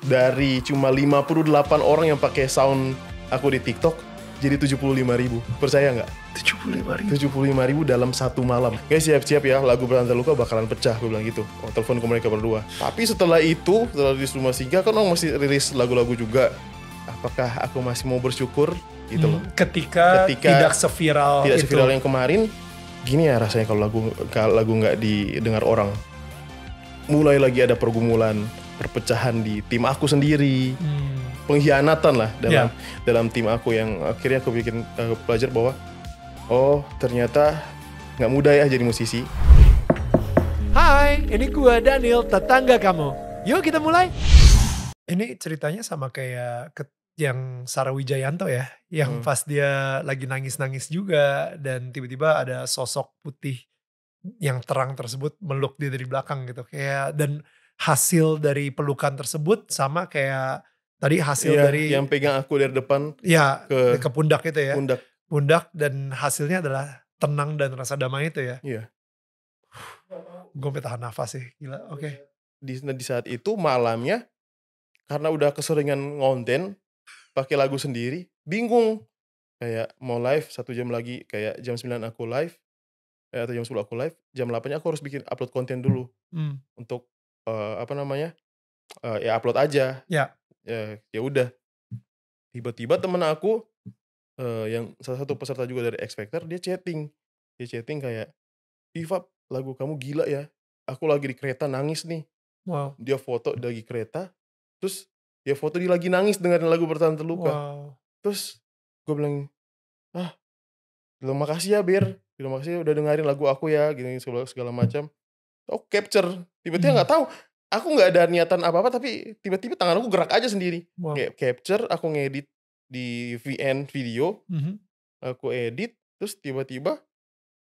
dari cuma 58 orang yang pakai sound aku di TikTok jadi 75.000. Percaya nggak? 75.000 dalam satu malam. Guys, siap-siap ya, lagu Bertanda Luka bakalan pecah, gue bilang gitu. Oh, telepon ke mereka berdua. Tapi setelah itu, setelah di Rumah Singa kan orang masih rilis lagu-lagu juga. Apakah aku masih mau bersyukur gitu loh. Ketika tidak seviral yang kemarin. Gini ya rasanya kalau lagu nggak didengar orang. Mulai lagi ada pergumulan, perpecahan di tim aku sendiri. Pengkhianatan lah dalam tim aku, yang akhirnya aku bikin belajar bahwa oh ternyata nggak mudah ya jadi musisi. Hai, ini gua Daniel, tetangga kamu. Yuk kita mulai. Ini ceritanya sama kayak yang Sarah Wijayanto ya, yang pas dia lagi nangis-nangis juga dan tiba-tiba ada sosok putih yang terang tersebut meluk dia dari belakang gitu, kayak, dan hasil dari pelukan tersebut sama kayak tadi hasil dari yang pegang aku dari depan ke pundak itu ya. Pundak, dan hasilnya adalah tenang dan rasa damai itu ya. Iya. Gue tahan nafas sih, gila. Oke. Di saat itu malamnya, karena udah keseringan ngonten pakai lagu sendiri, bingung. Kayak mau live 1 jam lagi, kayak jam 9 aku live, atau jam 10 aku live, jam 8-nya aku harus bikin upload konten dulu. Untuk ya upload aja. Ya udah. Tiba-tiba temen aku yang salah satu peserta juga dari X Factor, dia chatting kayak, "Vap, lagu kamu gila ya. Aku lagi di kereta nangis nih." Wow. Dia foto lagi kereta, terus dia foto dia lagi nangis dengerin lagu Bertahan Terluka. Wow. Terus gue bilang, terima kasih ya Bir, terima kasih udah dengerin lagu aku ya, gini segala macam. Oh capture, tiba-tiba nggak tahu, aku nggak ada niatan apa-apa, tapi tiba-tiba tangan aku gerak aja sendiri. Wow. Kayak capture, aku ngedit di VN video, aku edit, terus tiba-tiba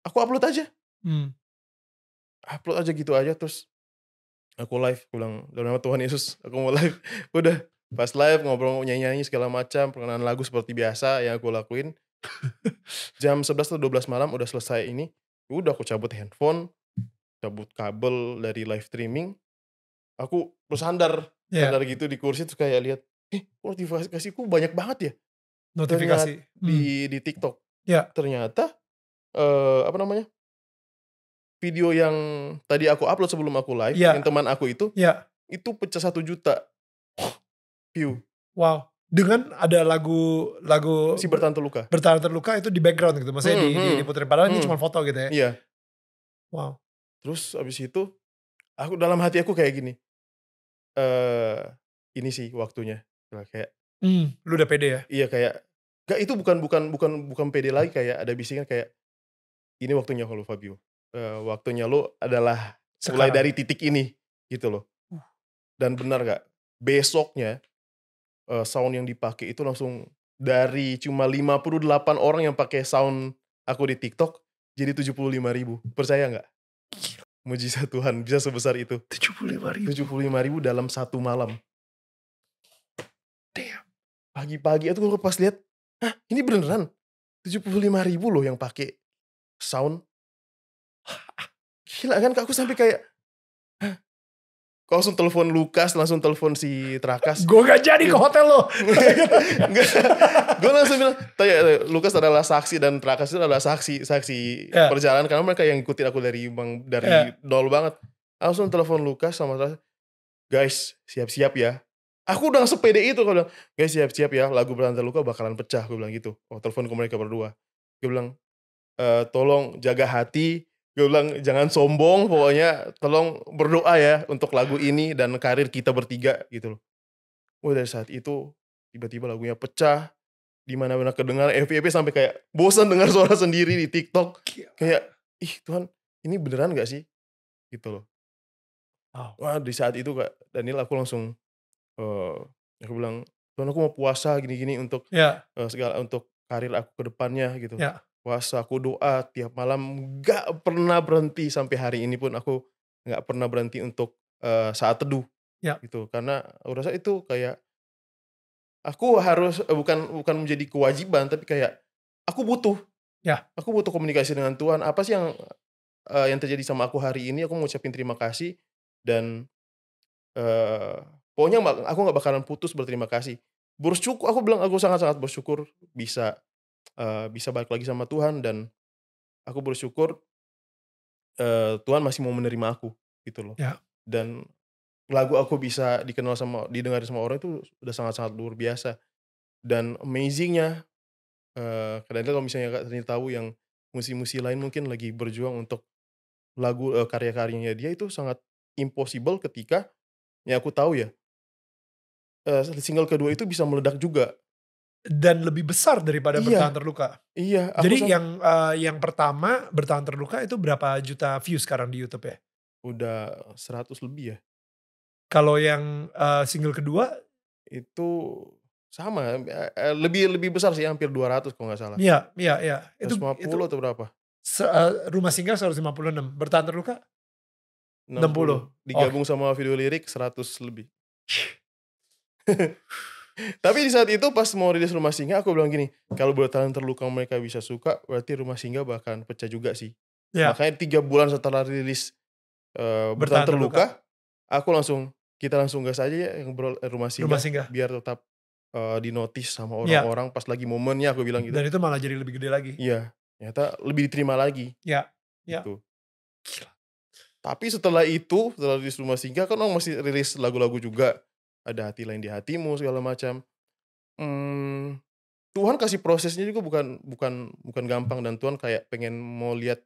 aku upload aja. Upload aja gitu aja, terus aku live, aku bilang, dalam nama Tuhan Yesus, aku mau live. Udah, pas live ngobrol, nyanyi-nyanyi segala macam, perkenalan lagu seperti biasa yang aku lakuin. Jam 11 atau 12 malam udah selesai ini, udah aku cabut handphone, cabut kabel dari live streaming, aku bersandar gitu di kursi, terus kayak lihat, notifikasiku banyak banget ya. Notifikasi di TikTok. Ternyata video yang tadi aku upload sebelum aku live, yang teman aku itu pecah 1 juta view. Wow. Dengan ada lagu Si Bertahan Terluka. Bertahan Terluka itu di background gitu, maksudnya diputerin, padahal ini cuma foto gitu ya. Iya. Wow. Terus abis itu, aku dalam hati aku kayak gini, ini sih waktunya. Kayak, lu udah pede ya? Iya kayak, gak, itu bukan pede lagi, kayak ada bisikan kayak, ini waktunya kalau Fabio. Waktunya lo adalah mulai dari titik ini gitu loh. Dan benar gak, besoknya sound yang dipakai itu langsung dari cuma 58 orang yang pakai sound aku di TikTok jadi 75.000. Percaya nggak? Mujizat Tuhan bisa sebesar itu. 75.000 dalam satu malam. Damn. Pagi-pagi itu gue pas lihat, ini beneran 75.000 loh yang pakai sound. Gila kan, aku sampai kayak, langsung telepon Lukas, langsung telepon si Trakas. Gue gak jadi ke hotel lo. Gue langsung bilang, Lukas adalah saksi dan Trakas itu adalah saksi perjalanan, karena mereka yang ngikutin aku dari nol banget. Langsung telepon Lukas sama Trakas, guys siap-siap ya. Aku udah sepede itu, gue bilang, guys siap-siap ya, lagu Bertahan Terluka bakalan pecah, gue bilang gitu. Oh, telepon ke mereka berdua. Gue bilang, tolong jaga hati. Gue bilang, jangan sombong, pokoknya tolong berdoa ya untuk lagu ini dan karir kita bertiga gitu loh. Dari saat itu tiba-tiba lagunya pecah, di mana-mana kedengaran, FYP sampai kayak bosan dengar suara sendiri di TikTok. Kayak, Tuhan, ini beneran gak sih? Gitu loh. Wah, di saat itu Kak Daniel, aku langsung aku bilang, Tuhan, aku mau puasa gini-gini untuk segala, untuk karir aku ke depannya gitu. Puasa, aku doa tiap malam, gak pernah berhenti sampai hari ini pun aku gak pernah berhenti untuk saat teduh gitu. Karena aku rasa itu kayak aku harus bukan menjadi kewajiban, tapi kayak aku butuh komunikasi dengan Tuhan. Apa sih yang terjadi sama aku hari ini? Aku mau ucapin terima kasih dan Pokoknya aku nggak bakalan putus berterima kasih. Bersyukur, aku bilang aku sangat-sangat bersyukur bisa balik lagi sama Tuhan, dan aku bersyukur, Tuhan masih mau menerima aku, gitu loh. Ya. Dan lagu aku bisa didengar sama orang itu udah sangat-sangat luar biasa. Dan amazing-nya, kadang-kadang kalau misalnya Kak Daniel tahu yang musisi-musisi lain mungkin lagi berjuang untuk karya-karyanya dia itu sangat impossible ketika yang aku tahu ya, single kedua itu bisa meledak juga. Dan lebih besar daripada Bertahan Iya Terluka. iya, aku Jadi yang pertama Bertahan Terluka itu berapa juta views sekarang di YouTube ya? udah 100 lebih ya. Kalau yang, single kedua? Itu sama, lebih lebih besar sih, hampir 200 kalau nggak salah. Iya iya iya. Itu 150 atau berapa? Rumah Singgah 156, Bertahan Terluka 60. 60, Oh. digabung sama video lirik 100 lebih. Tapi di saat itu pas mau rilis Rumah Singgah aku bilang gini, "Kalau Bertahan Terluka mereka bisa suka, berarti Rumah Singgah bakalan pecah juga sih." Ya, Makanya 3 bulan setelah rilis, Bertahan Bertahan Terluka, Terluka, kita langsung gas aja ya yang Rumah Rumah Singgah, Singgah. biar tetap, di-notice sama Iya, orang-orang pas lagi momennya, aku bilang gitu. dan itu malah jadi lebih gede lagi. Iya, ternyata lebih diterima lagi, Ya ya. gitu. Gila. Tapi setelah itu, setelah rilis Rumah Singgah kan orang masih rilis lagu-lagu juga, ada Hati Lain di Hatimu segala macam. Mmm, Tuhan kasih prosesnya juga bukan bukan bukan gampang, dan Tuhan kayak pengen mau lihat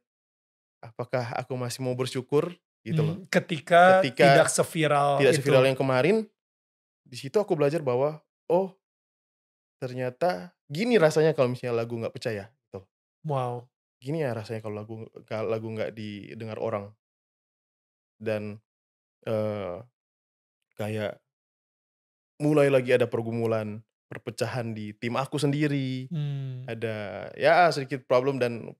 apakah aku masih mau bersyukur, gitu loh. Ketika tidak Ketika seviral tidak itu. seviral yang kemarin, di situ aku belajar bahwa, oh ternyata gini rasanya kalau misalnya lagu nggak percaya, gitu. Wow. Gini ya rasanya kalau lagu nggak didengar orang. Dan, eee, kayak mulai lagi ada pergumulan, perpecahan di tim aku sendiri, Mmm, ada ya sedikit problem dan,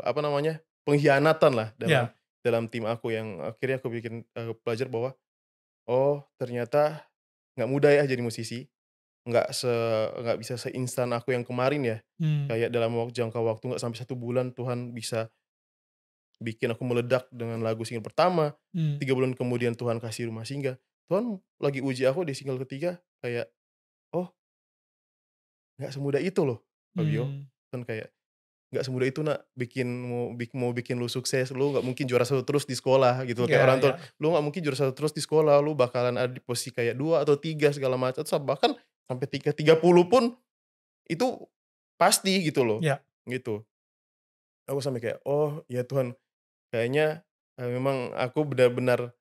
apa namanya, pengkhianatan lah dalam ya. dalam tim aku yang akhirnya aku belajar bahwa, oh ternyata nggak mudah ya jadi musisi, nggak bisa seinstan aku yang kemarin ya. Mmm, Kayak dalam jangka waktu nggak sampai 1 bulan Tuhan bisa bikin aku meledak dengan lagu single pertama, mmm, 3 bulan kemudian Tuhan kasih Rumah Singgah. Tuhan lagi uji aku di single ketiga kayak, "Oh nggak semudah itu loh, Fabio." mmm. Kan kayak, "Nggak semudah itu Nak, mau bikin lu sukses, lu nggak mungkin juara satu terus di sekolah," gitu loh. Kayak Ya orang tua, ya. "Lu nggak mungkin juara satu terus di sekolah, lu bakalan ada di posisi kayak 2 atau 3 segala macam." Bahkan sampai 30 pun itu pasti gitu loh, Ya. gitu. Aku sampai kayak, "Oh ya Tuhan, kayaknya, memang aku benar-benar."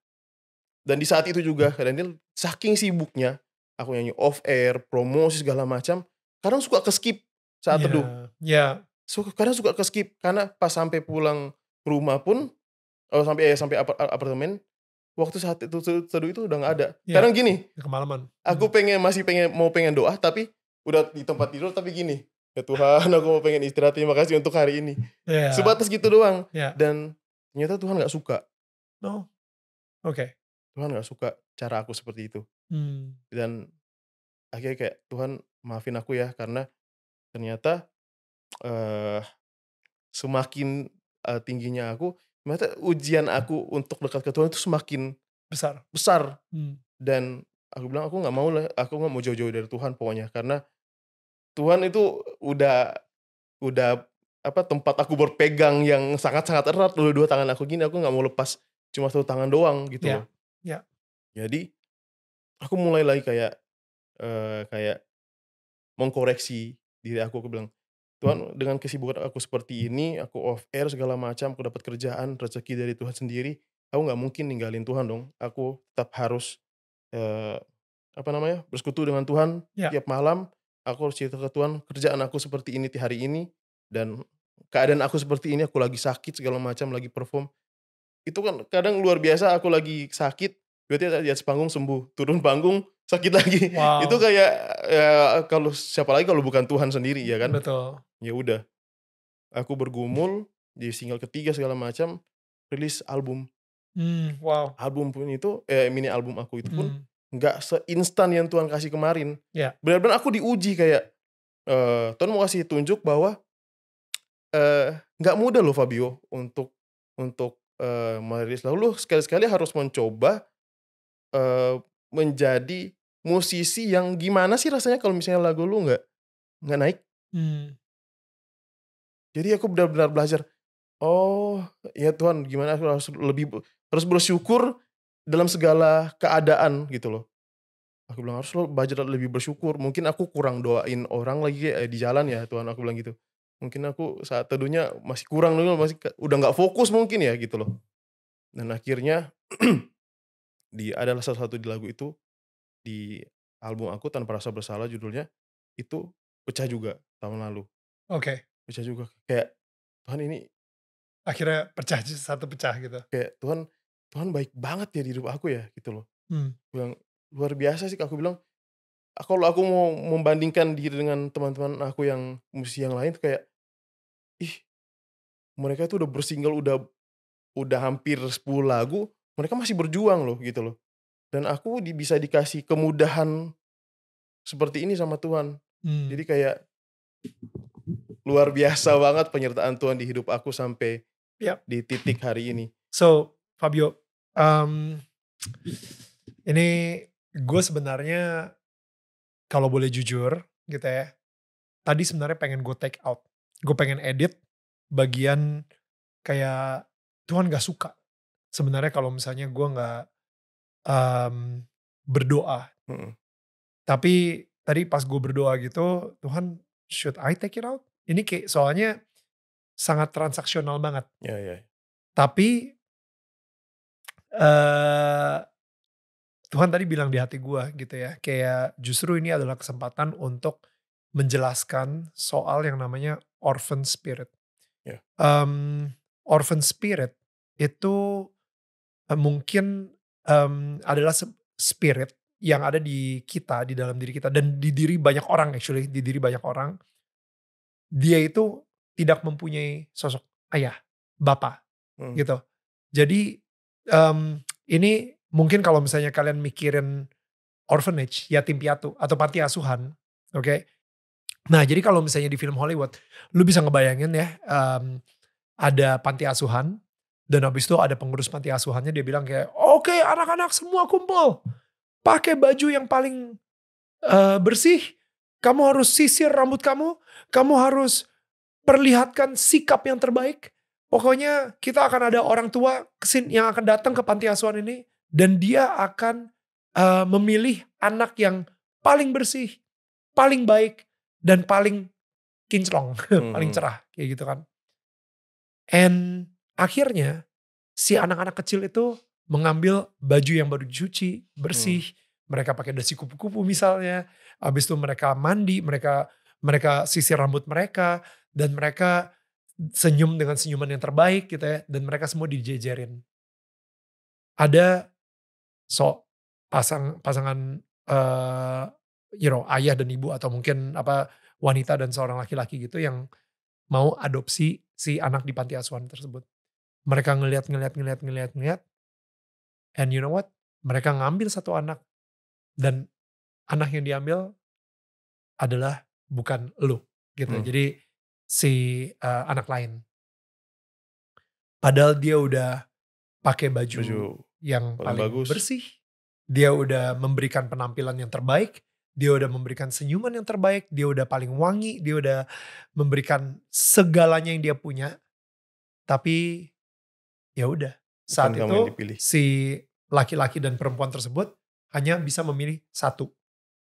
Dan di saat itu juga Kak Daniel saking sibuknya, aku nyanyi off air, promosi segala macam, kadang suka ke-skip saat teduh. Ya ya. Kadang suka ke-skip karena pas sampai pulang ke rumah pun, sampai apartemen, waktu saat itu teduh itu udah nggak ada. Ya, Kadang gini, kemalaman. aku pengen doa tapi udah di tempat tidur tapi gini, "Ya Tuhan aku mau pengen istirahat, terima kasih untuk hari ini." Ya Sebatas gitu doang, ya. dan ternyata Tuhan nggak suka. Oh, oke. Tuhan nggak suka cara aku seperti itu. Mmm, Dan akhirnya kayak, "Tuhan maafin aku ya," karena ternyata, eee, semakin, tingginya aku, ternyata ujian aku untuk dekat ke Tuhan itu semakin besar. besar. Mmm, Dan aku bilang, aku nggak mau jauh-jauh dari Tuhan pokoknya." Karena Tuhan itu udah apa, tempat aku berpegang yang sangat-sangat erat, dua tangan aku gini, aku nggak mau lepas cuma satu tangan doang gitu loh. ya ya. Jadi aku mulai lagi kayak mengkoreksi diri aku bilang, "Tuhan, dengan kesibukan aku seperti ini, aku off air segala macam, aku dapat kerjaan, rezeki dari Tuhan sendiri, aku nggak mungkin ninggalin Tuhan dong. Aku tetap harus, eee, apa namanya, bersekutu dengan Tuhan Ya. tiap malam, aku harus cerita ke Tuhan, kerjaan aku seperti ini hari ini, dan keadaan aku seperti ini, aku lagi sakit segala macam, lagi perform." Itu kan kadang luar biasa, aku lagi sakit, berarti di atas panggung sembuh, turun panggung sakit lagi. Itu Wow, kayak, ya kalau siapa lagi kalau bukan Tuhan sendiri ya kan. betul. Ya udah, aku bergumul di single ketiga segala macam, rilis album. Wow. Album pun itu mini album aku itu pun Mmm, nggak seinstan yang Tuhan kasih kemarin. ya. Benar-benar aku diuji kayak, Tuhan mau kasih tunjuk bahwa, nggak mudah loh Fabio untuk merilis lagu, lu sekali-sekali harus mencoba, Eee, menjadi musisi yang gimana sih rasanya kalau misalnya lagu lu nggak naik. Jadi aku benar-benar belajar, oh ya Tuhan gimana aku harus bersyukur dalam segala keadaan gitu loh. Aku bilang harus lo belajar lebih bersyukur. Mungkin aku kurang doain orang lagi di jalan ya Tuhan, aku bilang gitu. Mungkin aku saat teduhnya masih kurang dulu, udah nggak fokus mungkin ya gitu loh. Dan akhirnya adalah salah satu di lagu itu, di album aku Tanpa Rasa Bersalah judulnya, itu pecah juga tahun lalu. Oke. Pecah juga kayak Tuhan ini Akhirnya satu pecah gitu. kayak Tuhan baik banget ya di hidup aku ya gitu loh. Bilang luar biasa sih, aku bilang kalau aku mau membandingkan diri dengan teman-teman aku yang musisi yang lain tuh kayak, ih mereka tuh udah bersingle udah hampir 10 lagu, mereka masih berjuang loh gitu loh. Dan aku bisa dikasih kemudahan seperti ini sama Tuhan. Jadi kayak luar biasa banget penyertaan Tuhan di hidup aku sampai di titik hari ini. So Fabio, ini gue sebenarnya kalau boleh jujur gitu ya, tadi sebenarnya pengen gue take out. Gue pengen edit bagian kayak Tuhan gak suka. Sebenarnya kalau misalnya gue gak berdoa. Tapi tadi pas gue berdoa gitu, Tuhan should I take it out? Ini kayak soalnya sangat transaksional banget. Tapi Tuhan tadi bilang di hati gue gitu ya, kayak justru ini adalah kesempatan untuk menjelaskan soal yang namanya orphan spirit. Orphan spirit itu mungkin adalah spirit yang ada di kita, di dalam diri kita, dan di diri banyak orang actually, di diri banyak orang. Dia itu tidak mempunyai sosok ayah, bapak gitu. Jadi ini mungkin kalau misalnya kalian mikirin orphanage, yatim piatu atau panti asuhan, oke. Nah jadi kalau misalnya di film Hollywood, lu bisa ngebayangin ya, ada panti asuhan, dan habis itu ada pengurus panti asuhannya, dia bilang kayak, oke, anak-anak semua kumpul, pakai baju yang paling bersih, kamu harus sisir rambut kamu harus perlihatkan sikap yang terbaik. Pokoknya kita akan ada orang tua yang akan datang ke panti asuhan ini, dan dia akan memilih anak yang paling bersih, paling baik, dan paling kinclong, paling cerah, kayak gitu kan. And akhirnya si anak-anak kecil itu mengambil baju yang baru dicuci, bersih, mereka pakai dasi kupu-kupu misalnya, habis itu mereka mandi, mereka sisir rambut mereka, dan mereka senyum dengan senyuman yang terbaik gitu ya, dan mereka semua dijejerin. Ada pasangan ayah dan ibu, atau mungkin wanita dan seorang laki-laki gitu yang mau adopsi si anak di panti asuhan tersebut. Mereka ngeliat, and you know what? Mereka ngambil satu anak, dan anak yang diambil adalah bukan lu gitu. Jadi si anak lain. Padahal dia udah pakai baju yang paling bagus, bersih. Dia udah memberikan penampilan yang terbaik. Dia udah memberikan senyuman yang terbaik. Dia udah paling wangi. Dia udah memberikan segalanya yang dia punya. Tapi ya udah, saat itu si laki-laki dan perempuan tersebut hanya bisa memilih satu,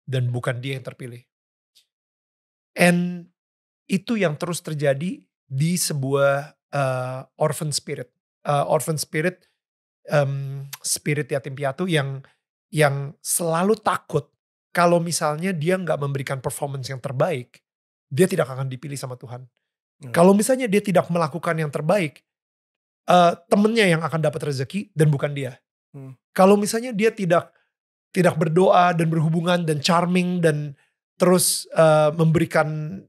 dan bukan dia yang terpilih. And itu yang terus terjadi di sebuah orphan spirit. Orphan spirit, spirit yatim piatu yang selalu takut kalau misalnya dia nggak memberikan performance yang terbaik, dia tidak akan dipilih sama Tuhan. Kalau misalnya dia tidak melakukan yang terbaik, temennya yang akan dapat rezeki dan bukan dia. Kalau misalnya dia tidak berdoa dan berhubungan dan charming dan terus memberikan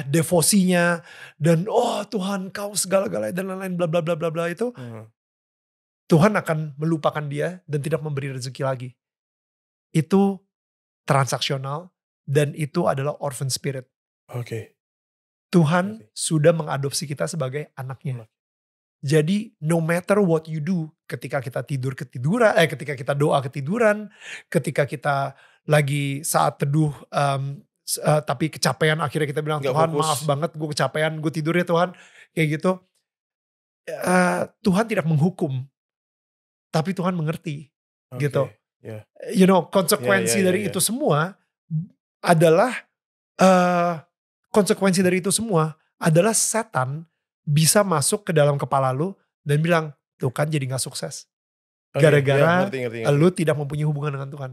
devosinya dan Tuhan kau segala-galanya dan lain-lain bla bla bla bla bla itu, Tuhan akan melupakan dia dan tidak memberi rezeki lagi. Itu transaksional, dan itu adalah orphan spirit. Tuhan sudah mengadopsi kita sebagai anaknya. Jadi no matter what you do, ketika kita tidur ketiduran, ketika kita doa ketiduran, ketika kita lagi saat teduh tapi kecapean akhirnya kita bilang Nggak Tuhan fokus. maaf banget gue kecapean, gue tidur ya Tuhan, kayak gitu. Tuhan tidak menghukum, tapi Tuhan mengerti gitu. Yeah. You know, konsekuensi dari itu semua adalah konsekuensi dari itu semua adalah setan bisa masuk ke dalam kepala lu dan bilang, tuh kan jadi gak sukses. Gara-gara lu tidak mempunyai hubungan dengan Tuhan.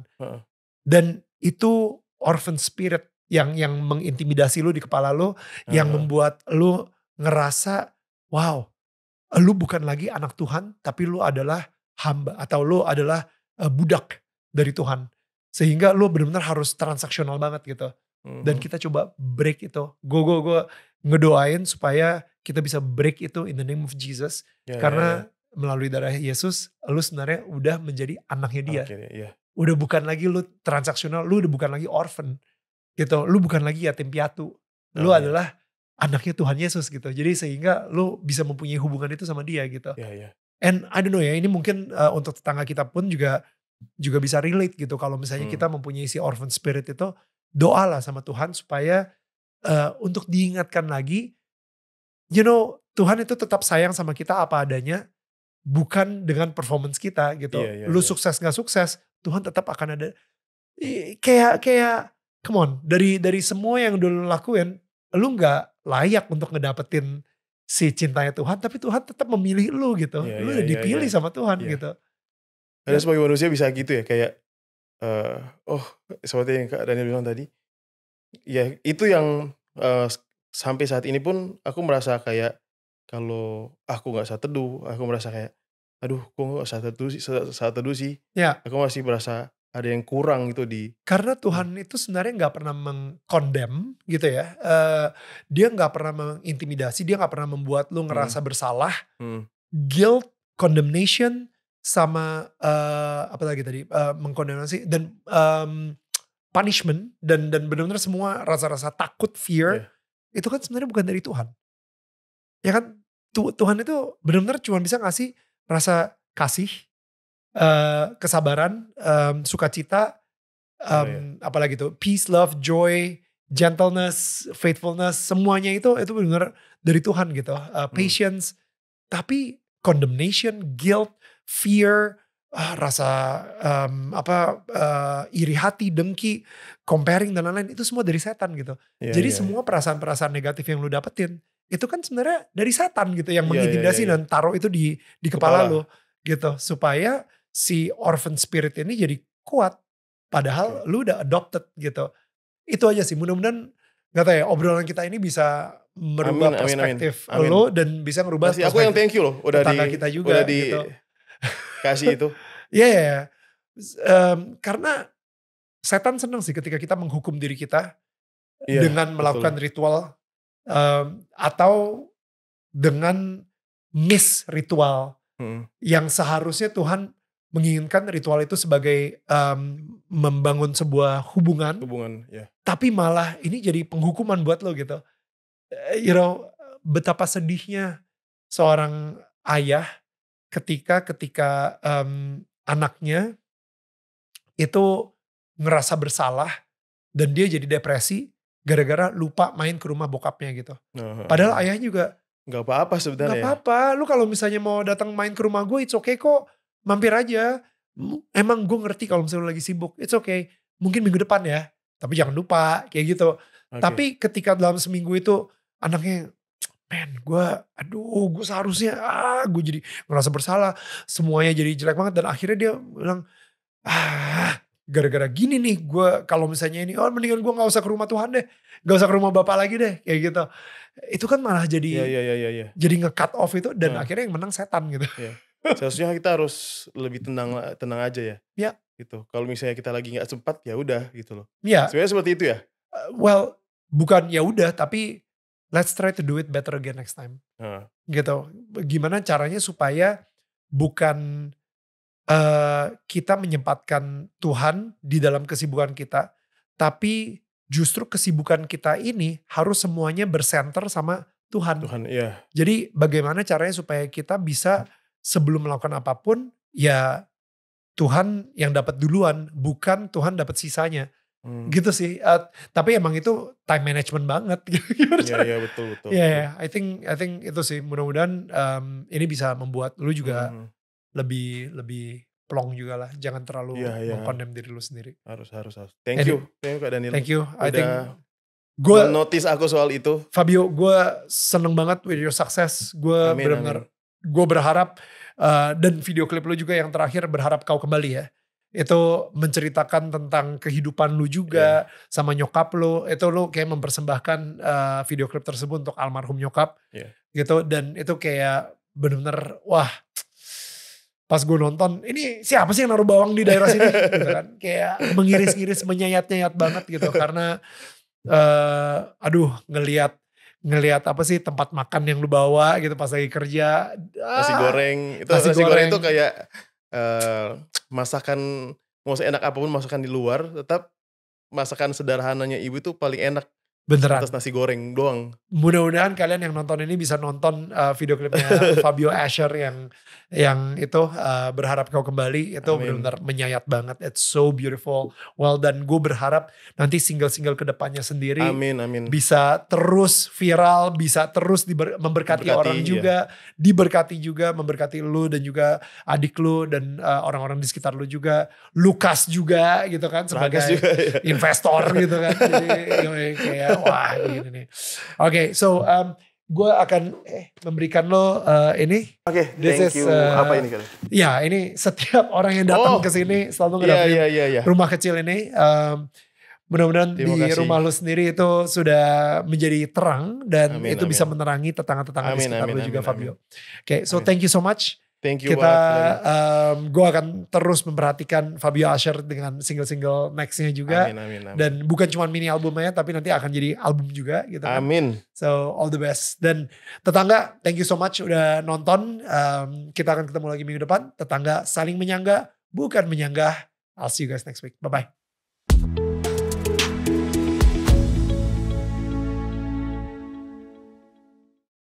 Dan itu orphan spirit yang mengintimidasi lu di kepala lu, yang membuat lu ngerasa, wow, lu bukan lagi anak Tuhan, tapi lu adalah hamba atau lu adalah budak dari Tuhan. Sehingga lu benar-benar harus transaksional banget gitu. Dan kita coba break itu. Gue ngedoain supaya kita bisa break itu in the name of Jesus. Karena melalui darah Yesus, lu sebenarnya udah menjadi anaknya dia. Udah bukan lagi lu transaksional, lu udah bukan lagi orphan gitu. Lu bukan lagi yatim piatu. Lu adalah anaknya Tuhan Yesus gitu. Jadi sehingga lu bisa mempunyai hubungan itu sama dia gitu. And I don't know ya, ini mungkin untuk tetangga kita pun juga bisa relate gitu. Kalau misalnya kita mempunyai si orphan spirit itu, doalah sama Tuhan supaya untuk diingatkan lagi, you know, Tuhan itu tetap sayang sama kita apa adanya, bukan dengan performance kita gitu. Lu sukses gak sukses, Tuhan tetap akan ada. Kayak come on, dari semua yang dulu lakuin, lu gak layak untuk ngedapetin si cintanya Tuhan, tapi Tuhan tetap memilih lu gitu. Lu udah dipilih sama Tuhan gitu. Ada sebagai manusia bisa gitu ya, kayak seperti yang Kak Daniel bilang tadi. Ya itu yang sampai saat ini pun aku merasa kayak kalau aku gak saat teduh, aku merasa kayak aduh kok gak saat teduh sih. Aku masih merasa ada yang kurang gitu di. Karena Tuhan itu sebenarnya gak pernah mengkondem gitu ya. Dia gak pernah mengintimidasi, dia gak pernah membuat lu ngerasa bersalah. Guilt, condemnation, sama apa lagi tadi, mengkondemnasi dan punishment dan benar-benar semua rasa-rasa takut, fear, itu kan sebenarnya bukan dari Tuhan. Ya kan, Tuhan itu benar-benar cuma bisa ngasih rasa kasih, kesabaran, sukacita, apalagi tuh, peace, love, joy, gentleness, faithfulness, semuanya itu benar-benar dari Tuhan gitu. Patience, tapi condemnation, guilt, fear, rasa iri hati, dengki, comparing dan lain-lain, itu semua dari setan gitu. Jadi semua perasaan-perasaan negatif yang lu dapetin itu kan sebenarnya dari setan gitu yang mengintimidasi dan taruh itu di kepala lu gitu, supaya si orphan spirit ini jadi kuat padahal lu udah adopted gitu. Itu aja sih, mudah-mudahan gak tahu ya, obrolan kita ini bisa merubah perspektif lu dan bisa merubah perspektif. Aku yang thank you loh udah kita juga gitu. Kasih itu. Karena setan senang sih ketika kita menghukum diri kita dengan melakukan ritual atau dengan miss ritual yang seharusnya Tuhan menginginkan ritual itu sebagai membangun sebuah hubungan, tapi malah ini jadi penghukuman buat lo gitu. You know, betapa sedihnya seorang ayah ketika anaknya itu ngerasa bersalah dan dia jadi depresi gara-gara lupa main ke rumah bokapnya gitu. Padahal ayahnya juga gak apa-apa sebenarnya. Gak apa-apa, lu kalau misalnya mau datang main ke rumah gue, it's okay kok, mampir aja. Emang gue ngerti kalau misalnya lu lagi sibuk, it's okay. Mungkin minggu depan ya, tapi jangan lupa kayak gitu. Tapi ketika dalam seminggu itu anaknya, gue seharusnya, gue jadi ngerasa bersalah, semuanya jadi jelek banget, dan akhirnya dia bilang, gara-gara gini nih, gue kalau misalnya ini, mendingan gue gak usah ke rumah Tuhan deh, gak usah ke rumah Bapak lagi deh, kayak gitu. Itu kan malah jadi jadi nge-cut off itu, dan akhirnya yang menang setan gitu. Seharusnya kita harus lebih tenang aja ya. Gitu. Kalau misalnya kita lagi gak sempat, ya udah gitu loh. Sebenarnya seperti itu ya. Well, bukan ya udah, tapi let's try to do it better again next time. Gitu. Gimana caranya supaya bukan kita menyempatkan Tuhan di dalam kesibukan kita, tapi justru kesibukan kita ini harus semuanya bersenter sama Tuhan. Iya. Jadi bagaimana caranya supaya kita bisa sebelum melakukan apapun, ya Tuhan yang dapat duluan, bukan Tuhan dapat sisanya. Gitu sih. Tapi emang itu time management banget. Iya betul. Iya, I think itu sih. Mudah-mudahan ini bisa membuat lu juga lebih plong juga lah. Jangan terlalu mengkondem diri lu sendiri. Harus. Thank you Kak Daniel. Thank you. I think gue notice aku soal itu. Fabio, gue seneng banget with your success. Gue benar-benar, gue berharap dan video klip lu juga yang terakhir, berharap kau kembali ya. Itu menceritakan tentang kehidupan lu juga sama nyokap lu. Itu lu kayak mempersembahkan video klip tersebut untuk almarhum nyokap gitu. Dan itu kayak bener-bener wah, pas gue nonton, ini siapa sih yang naruh bawang di daerah sini gitu kan. Kayak mengiris-iris, menyayat-nyayat banget gitu. Karena ngelihat apa sih tempat makan yang lu bawa gitu pas lagi kerja. Nasi goreng. Itu nasi goreng itu kayak masakan, mau enak apapun masakan di luar, tetap masakan sederhananya ibu itu paling enak. Beneran. Atas nasi goreng doang. Mudah-mudahan kalian yang nonton ini bisa nonton video klipnya Fabio Asher yang itu berharap kau kembali. Itu benar-benar menyayat banget. It's so beautiful. Well done. Gue berharap nanti single-single kedepannya sendiri bisa terus viral, bisa terus memberkati orang juga, diberkati juga, memberkati lu dan juga adik lu dan orang-orang di sekitar lu juga. Lukas juga gitu kan sebagai investor gitu kan. Jadi kayak wah gini nih. Oke, so gue akan memberikan lo ini. Oke, thank you. Apa ini kali? Ya, ini setiap orang yang datang ke sini selalu ngedapetin rumah kecil ini. Mudah-mudahan di rumah lo sendiri itu sudah menjadi terang dan itu bisa menerangi tetangga-tetangga di sekitar lo juga, Fabio. Oke, so thank you so much. Thank you. Gue akan terus memperhatikan Fabio Asher dengan single-single nextnya juga. Dan bukan cuma mini albumnya, tapi nanti akan jadi album juga gitu kan. So all the best. Dan tetangga, thank you so much udah nonton. Kita akan ketemu lagi minggu depan. Tetangga saling menyangga, bukan menyanggah. I'll see you guys next week. Bye-bye.